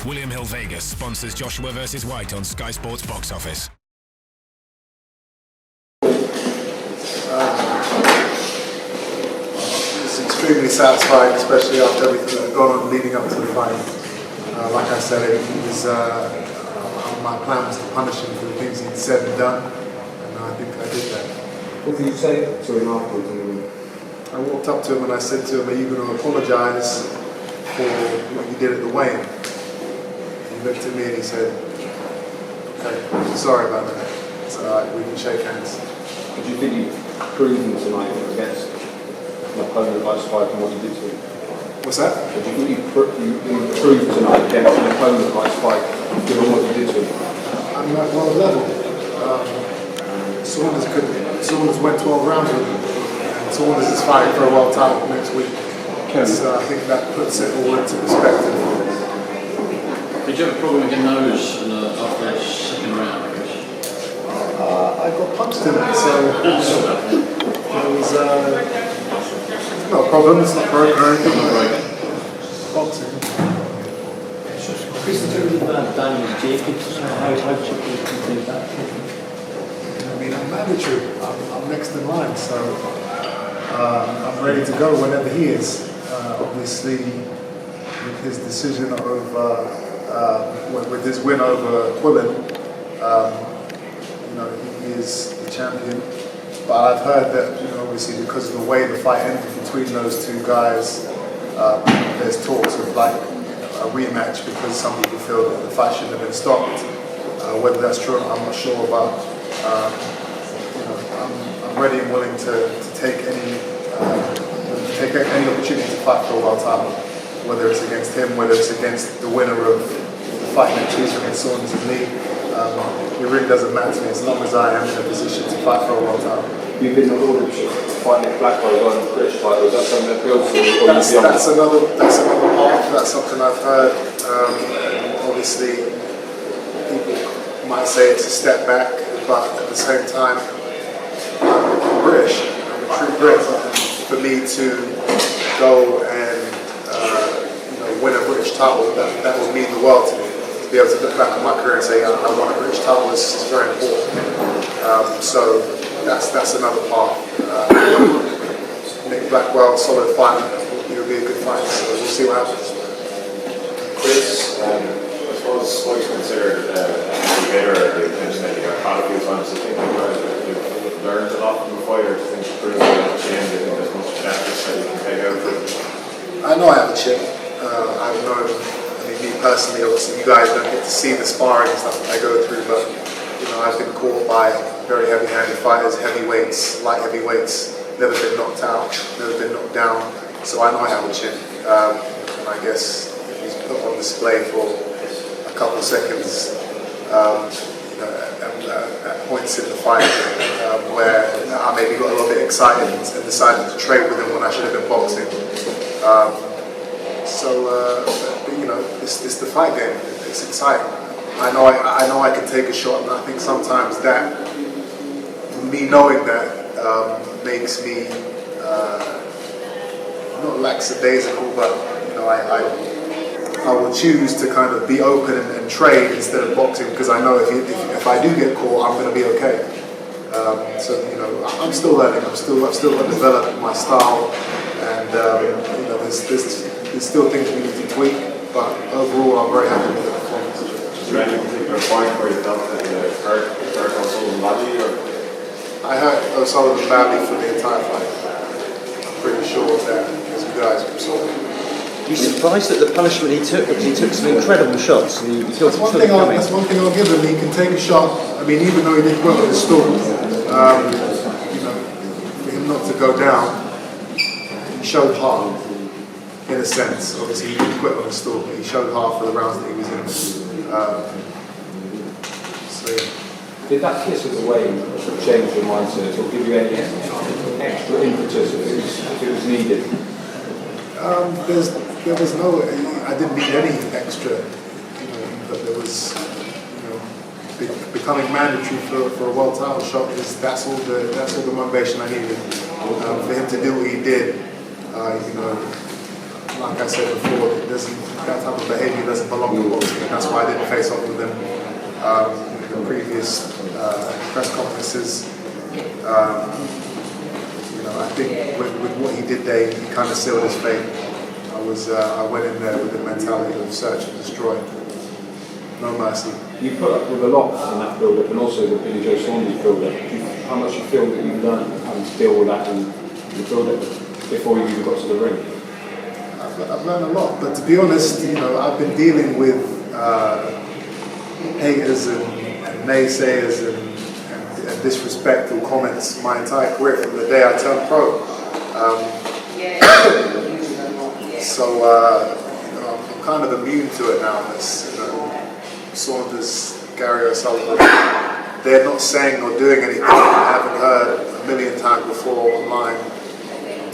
William Hill Vegas sponsors Joshua vs. White on Sky Sports Box Office. It's extremely satisfying, especially after everything that had gone on leading up to the fight. Like I said, it was my plan was to punish him for the things he'd said and done, and I think I did that. What did you say to him afterwards? I walked up to him and I said to him, "Are you going to apologise for what you did at the weigh-in?" He looked at me and he said, "Okay, sorry about that. It's alright, we can shake hands." Do you think you've proven tonight against an opponent like Spike and what you did to him? What's that? Do you think you've proved tonight against an opponent like Spike, given what you did to him? I'm at world level. Saunders went 12 rounds with him, and Saunders is fighting for a world title next week. So I think that puts it all into perspective. Did you have a problem with your nose after that second round? I got punched in it, so it was not a problem. It's not broken or anything. Boxing. Chris, in terms of Daniel Jacobs, how should we complete that? I mean, I'm mandatory. I'm next in line, so I'm ready to go whenever he is. Obviously, with his decision with his win over Quillen, he is the champion. But I've heard that, obviously because of the way the fight ended between those two guys, there's talks of like a rematch because some people feel that the fight shouldn't have been stopped. Whether that's true, I'm not sure about. I'm ready and willing to take any opportunity to fight for a world title, whether it's against him, whether it's against the winner of the fight next week against Saunders and Lee. It really doesn't matter to me as long as I am in a position to fight for a world title. You've been awarded to fight Nick Blackwell on the British title. Is that something that appeals to you? That's another part. That's something I've heard. Obviously, people might say it's a step back, but at the same time, I'm British. I'm a true Brit. For me to go and win a British title, that would mean the world to me. To be able to look back on my career and say I won a British title is very important. So that's another part. Nick Blackwell, solid fight. It will be a good fight. So we'll see what happens. Chris, I suppose Spike's considered a better attention that you got caught a few times. I think you've learned a lot from the fighter. I think Chris has changed. I think there's much practice that you can take out for it. I know I have a chin. I've known, me personally, obviously you guys don't get to see the sparring and stuff that I go through, but I've been caught by very heavy-handed fighters, heavyweights, light heavyweights, never been knocked out, never been knocked down, so I know I have a chin. And I guess he's put on display for a couple of seconds at points in the fight where I maybe got a little bit excited and decided to trade with him when I should have been boxing. It's the fight game. It's exciting. I know I can take a shot, and I think sometimes that, me knowing that, makes me not lackadaisical, but I will choose to kind of be open and trade instead of boxing because I know if I do get caught, I'm going to be okay. I'm still learning. I've still got to develop my style, and there's still things we need to tweak. But overall, I'm very happy with the performance. Is there any particular point where you felt that you hurt O'Sullivan badly? I hurt O'Sullivan badly for the entire fight. I'm pretty sure of that, as you guys saw. Are you surprised at the punishment he took? Because he took some incredible shots. That's one thing I'll give him. He can take a shot. I mean, even though he did well at the stall, for him not to go down, he showed heart. In a sense, obviously he didn't quit on the stall, but he showed heart for the rounds that he was in. Did that kiss of the way change your mindset or give you any extra impetus if it was needed? There was no. I didn't need any extra, but there was, becoming mandatory for a world title shot. That's all the motivation I needed for him to do what he did. like I said before, that type of behaviour doesn't belong to boxing, and that's why I didn't face off with him in the previous press conferences. I think with what he did there, he kind of sealed his fate. I went in there with the mentality of search and destroy. No mercy. You put up with a lot in that build-up, and also the Billy Joe Saunders build-up. How much you feel that you've learned how to deal with that and the build-up before you even got to the ring? I've learned a lot, but to be honest, I've been dealing with haters and naysayers and disrespectful comments my entire career from the day I turned pro. So I'm kind of immune to it now. Saunders, Gary O'Sullivan, they're not saying or doing anything I haven't heard a million times before online,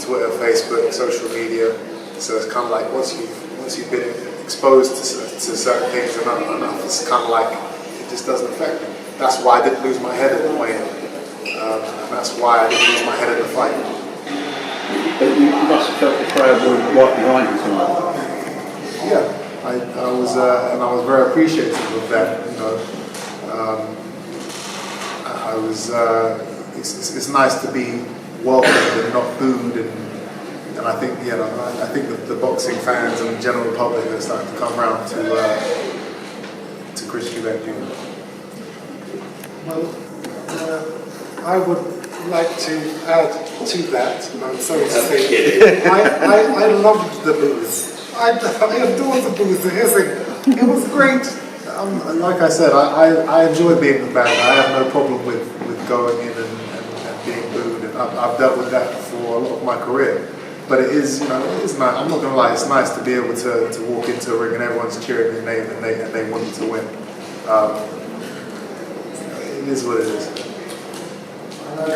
Twitter, Facebook, social media. So it's kind of like once you've been exposed to certain things enough, it's kind of like it just doesn't affect me. That's why I didn't lose my head at the weigh-in, and that's why I didn't lose my head in the fight. But you must have felt the crowd were right behind you tonight. Yeah, I was, and I was very appreciative of that. I was. It's nice to be welcomed and not booed, and I think I think the boxing fans and the general public are starting to come around to Chris Eubank Jr. Well, I would like to add to that. I'm sorry to say, I loved the booze. I adored the booze, the hissing. It was great. Like I said, I enjoy being the bad guy. I have no problem with going in and being booed, and I've dealt with that for a lot of my career. But it is, it is nice. I'm not going to lie. It's nice to be able to walk into a ring and everyone's cheering your name and they want you to win. It is what it is.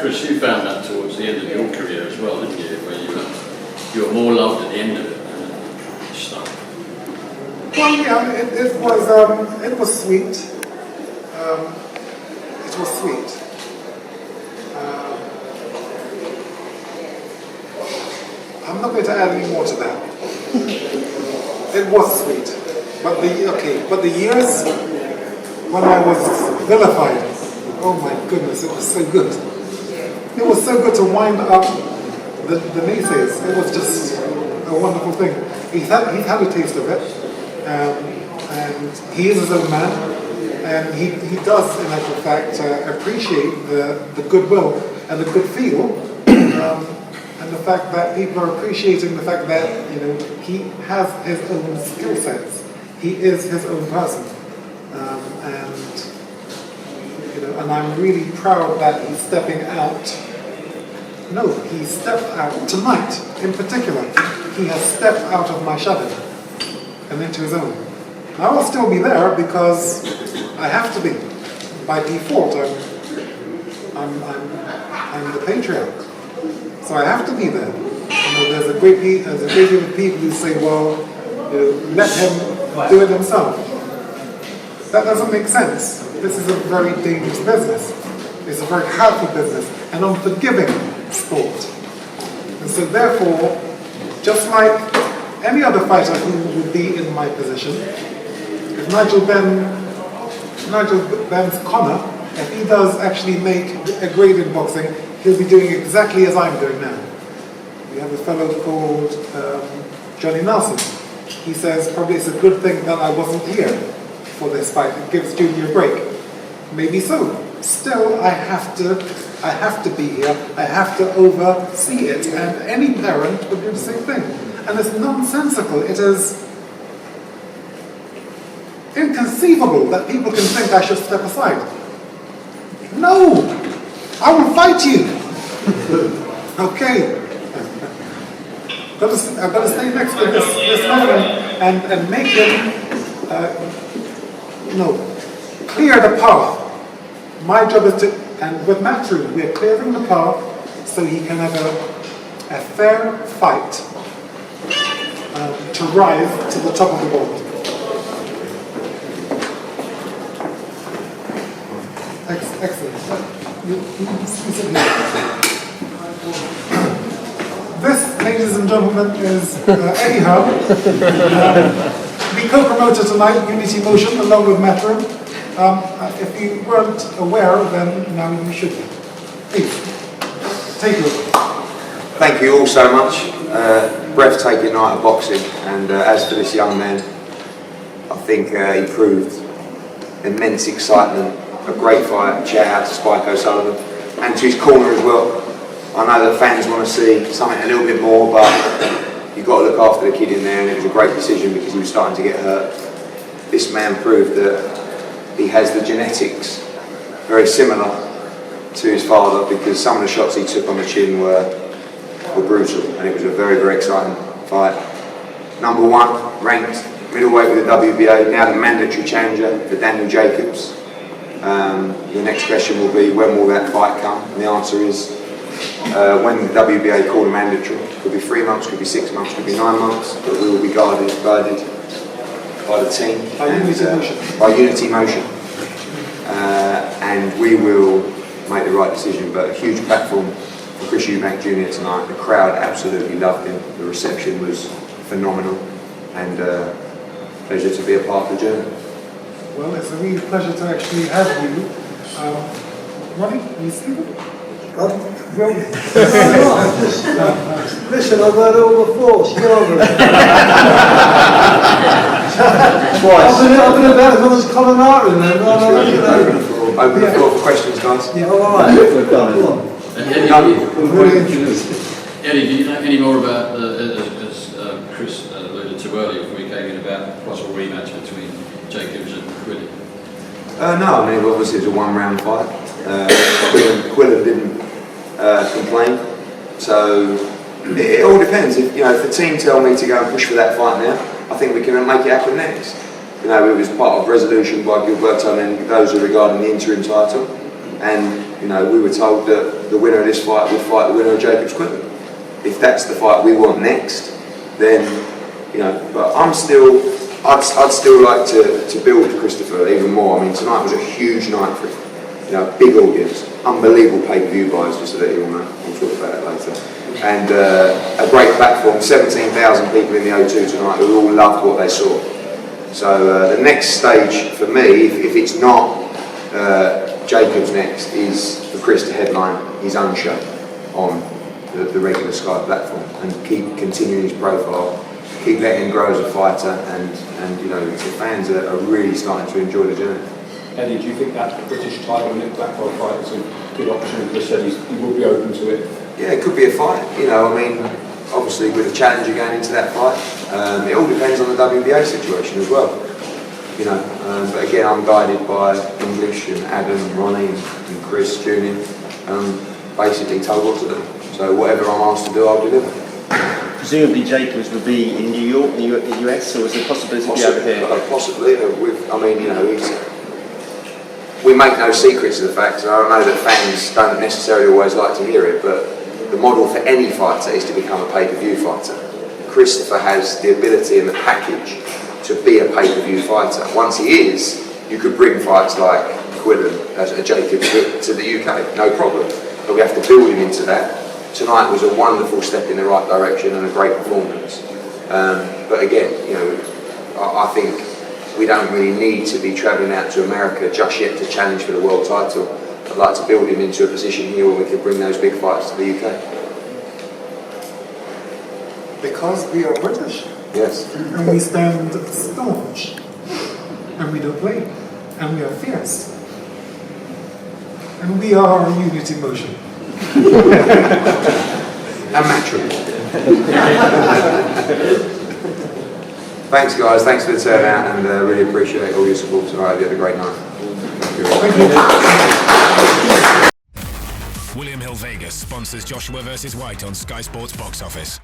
Chris, you found that towards the end of your career as well, didn't you? Where you were more loved at the end of it than stuff. Well, yeah, it was sweet. It was sweet. I'm not going to add any more to that. It was sweet, but the years when I was vilified, oh my goodness, it was so good. It was so good to wind up the naysayers. It was just a wonderful thing. He's had a taste of it, and he is his own man, and he does, in actual fact, appreciate the goodwill and the good feel. And the fact that people are appreciating the fact that he has his own skill sets, he is his own person, and I'm really proud that he's stepping out. No, he stepped out tonight. In particular, he has stepped out of my shadow and into his own. I will still be there because I have to be. By default, I'm the patriarch. So I have to be there. There's a great deal of people who say, well, let him do it himself. That doesn't make sense. This is a very dangerous business. It's a very hurtful business, an unforgiving sport. And so therefore, just like any other fighter who would be in my position, if Nigel Benn's Connor, if he does actually make a grade in boxing, he'll be doing exactly as I'm doing now. We have a fellow called Johnny Nelson. He says probably it's a good thing that I wasn't here for this fight. It gives Junior a break. Maybe so. Still, I have to be here. I have to oversee it, and any parent would do the same thing. And it's nonsensical. It is inconceivable that people can think I should step aside. No! I will fight you! Okay. I've got to stay next to this man and make him, clear the path. My job is to, and with Matthew, we're clearing the path so he can have a fair fight to rise to the top of the world. Excellent. This ladies and gentlemen, is Eddie Hub. We co-promoted tonight Unity Motion along with Metro. If you weren't aware, then now you should be. Please, take it over. Thank you all so much. Breathtaking night of boxing, and as for this young man, I think he proved immense excitement, a great fight. Shout out to Spike O'Sullivan and to his corner as well. I know that fans want to see something a little bit more, but you've got to look after the kid in there, and it was a great decision because he was starting to get hurt. This man proved that he has the genetics very similar to his father, because some of the shots he took on the chin were brutal, and it was a very, very exciting fight. Number one ranked middleweight with the WBA, now the mandatory challenger for Daniel Jacobs. The next question will be, when will that fight come? And the answer is when the WBA call a mandatory. Could be 3 months, could be 6 months, could be 9 months, but we will be guided by the team by Unity Motion, and we will make the right decision. But a huge platform for Chris Eubank Jr. tonight. The crowd absolutely loved him. The reception was phenomenal, and pleasure to be a part of the journey. Well, it's a real pleasure to actually have you. Ronnie, are you still? Listen, I've heard it all before. Twice. I've been about as long as Colorado, man. Open the floor for questions, guys. Yeah, all right. Eddie, do you know any more about, as Chris alluded to earlier before we came in, about a possible rematch between Jacobs and Quillen? No, I mean, obviously it was a one-round fight. Quillen didn't complain, so it all depends. If the team tell me to go and push for that fight now, I think we can make it happen next. It was part of resolution by Gilberto and those who regarding the interim title, and we were told that the winner of this fight would fight the winner of Jacobs Quillen. If that's the fight we want next, then but I'd still like to build Christopher even more. I mean, tonight was a huge night for him. Big audience, unbelievable pay-per-view buys, just so that you all know. We'll talk about it later. And a great platform, 17,000 people in the O2 tonight who all loved what they saw. So the next stage for me, if it's not Jacobs next, is for Chris to headline his own show on the regular Sky platform and keep continuing his profile, keep letting him grow as a fighter, and the fans are really starting to enjoy the journey. Eddie, do you think that British title Nick Blackwell fight is a good option? Chris said he will be open to it. Yeah, it could be a fight. Obviously with a challenger going into that fight, it all depends on the WBA situation as well. But again, I'm guided by English and Adam, Ronnie, and Chris Jr. Basically told what to do. So whatever I'm asked to do, I'll deliver. Presumably Jacobs would be in New York, in the US, or is there a possibility to be over here? Possibly. We make no secrets of the fact, and I know that fans don't necessarily always like to hear it, but the model for any fighter is to become a pay-per-view fighter. Christopher has the ability and the package to be a pay-per-view fighter. Once he is, you could bring fights like Quillen as a Jacobs to the UK, no problem. But we have to build him into that. Tonight was a wonderful step in the right direction and a great performance. But again, I think we don't really need to be travelling out to America just yet to challenge for the world title. I'd like to build him into a position here where we can bring those big fights to the UK. Because we are British. Yes. And we stand staunch. And we don't play. And we are fierce. And we are Unity Motion. And matchroom. Thanks guys, thanks for the turnout, and really appreciate all your support tonight. You had a great night. Thank you. William Hill Vegas sponsors Joshua vs. White on Sky Sports Box Office.